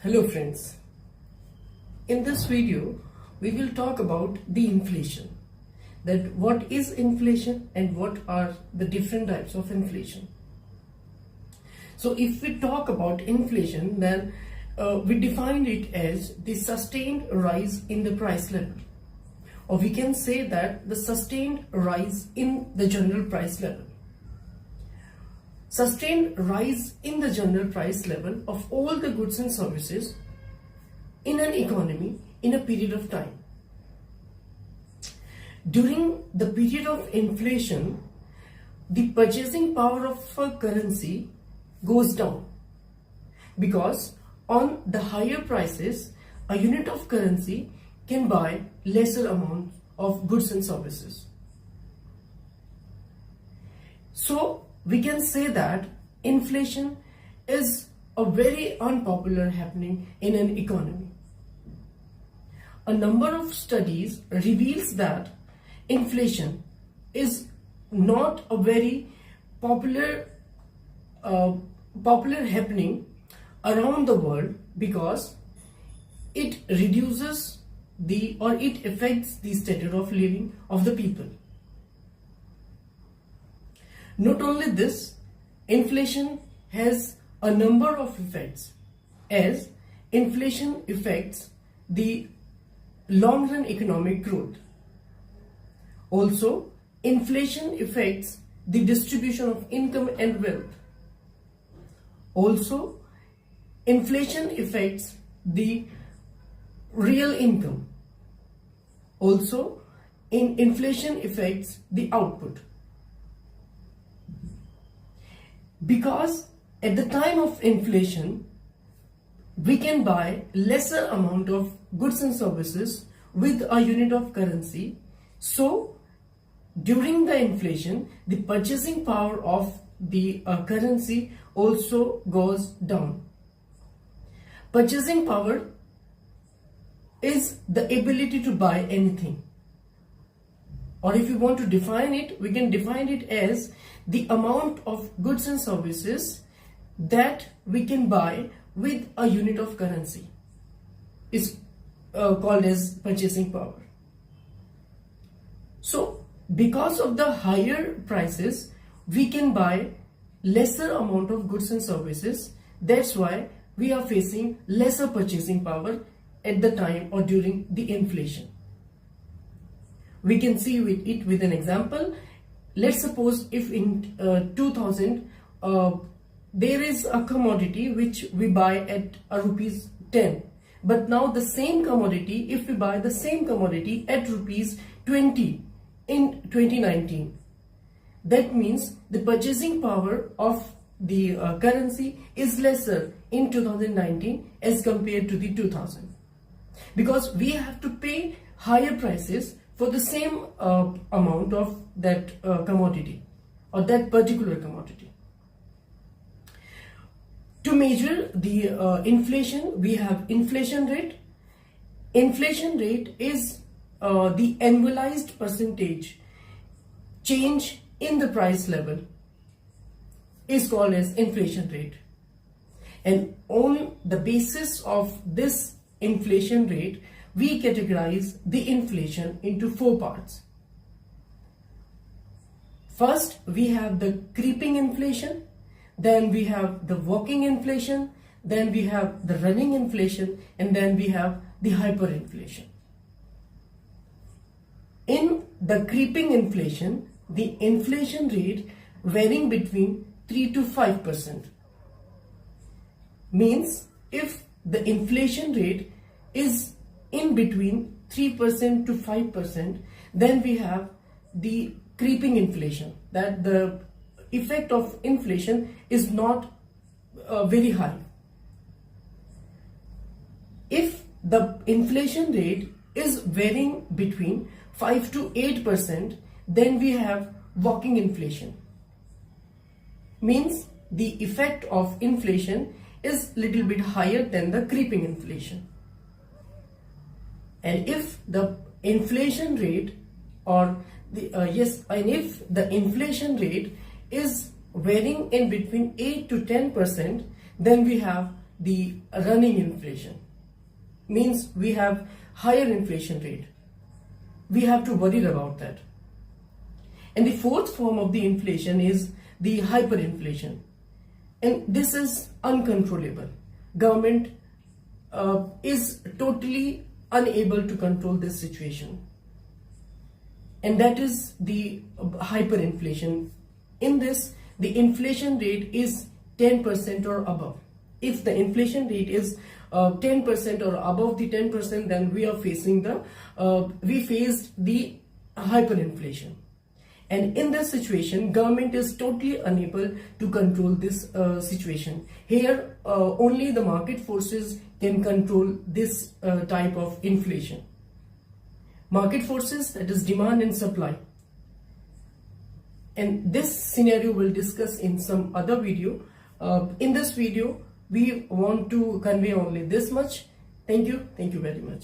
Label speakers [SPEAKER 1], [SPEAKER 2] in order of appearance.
[SPEAKER 1] Hello friends, in this video we will talk about the inflation, that what is inflation and what are the different types of inflation. So if we talk about inflation, then we define it as the sustained rise in the price level, or we can say that the sustained rise in the general price level. Sustained rise in the general price level of all the goods and services in an economy in a period of time. During the period of inflation, the purchasing power of a currency goes down, because on the higher prices, a unit of currency can buy lesser amount of goods and services. So we can say that inflation is a very unpopular happening in an economy. A number of studies reveals that inflation is not a very popular happening around the world, because it reduces it affects the standard of living of the people. Not only this, inflation has a number of effects, as inflation affects the long-run economic growth. Also, inflation affects the distribution of income and wealth. Also, inflation affects the real income. Also, inflation affects the output. Because at the time of inflation, we can buy lesser amount of goods and services with a unit of currency. So during the inflation, the purchasing power of the currency also goes down. Purchasing power is the ability to buy anything. Or if you want to define it, we can define it as the amount of goods and services that we can buy with a unit of currency is called as purchasing power. So because of the higher prices, we can buy lesser amount of goods and services. That's why we are facing lesser purchasing power at the time or during the inflation. We can see it with an example. Let's suppose if in 2000 there is a commodity which we buy at rupees 10, but now the same commodity, if we buy the same commodity at rupees 20 in 2019, that means the purchasing power of the currency is lesser in 2019 as compared to the 2000, because we have to pay higher prices for the same amount of that commodity or that particular commodity. To measure the inflation, we have inflation rate. Inflation rate is the annualized percentage change in the price level is called as inflation rate. And on the basis of this inflation rate, we categorize the inflation into four parts. First, we have the creeping inflation, then we have the walking inflation, then we have the running inflation, and then we have the hyperinflation. In the creeping inflation, the inflation rate varying between 3 to 5%. Means if the inflation rate is in between 3% to 5%, then we have the creeping inflation, that the effect of inflation is not very high. If the inflation rate is varying between 5 to 8%, then we have walking inflation. Means the effect of inflation is little bit higher than the creeping inflation. And if the inflation rate if the inflation rate is varying in between 8 to 10%, then we have the running inflation. Means we have higher inflation rate. We have to worry about that. And the fourth form of the inflation is the hyperinflation. And this is uncontrollable. Government is totally unable to control this situation. And that is the hyperinflation. In this, the inflation rate is 10% or above. If the inflation rate is 10% or above the 10%, then we are facing we faced the hyperinflation. And in this situation, government is totally unable to control this situation. Here, only the market forces can control this type of inflation. Market forces, that is demand and supply. And this scenario we'll discuss in some other video. In this video, we want to convey only this much. Thank you very much.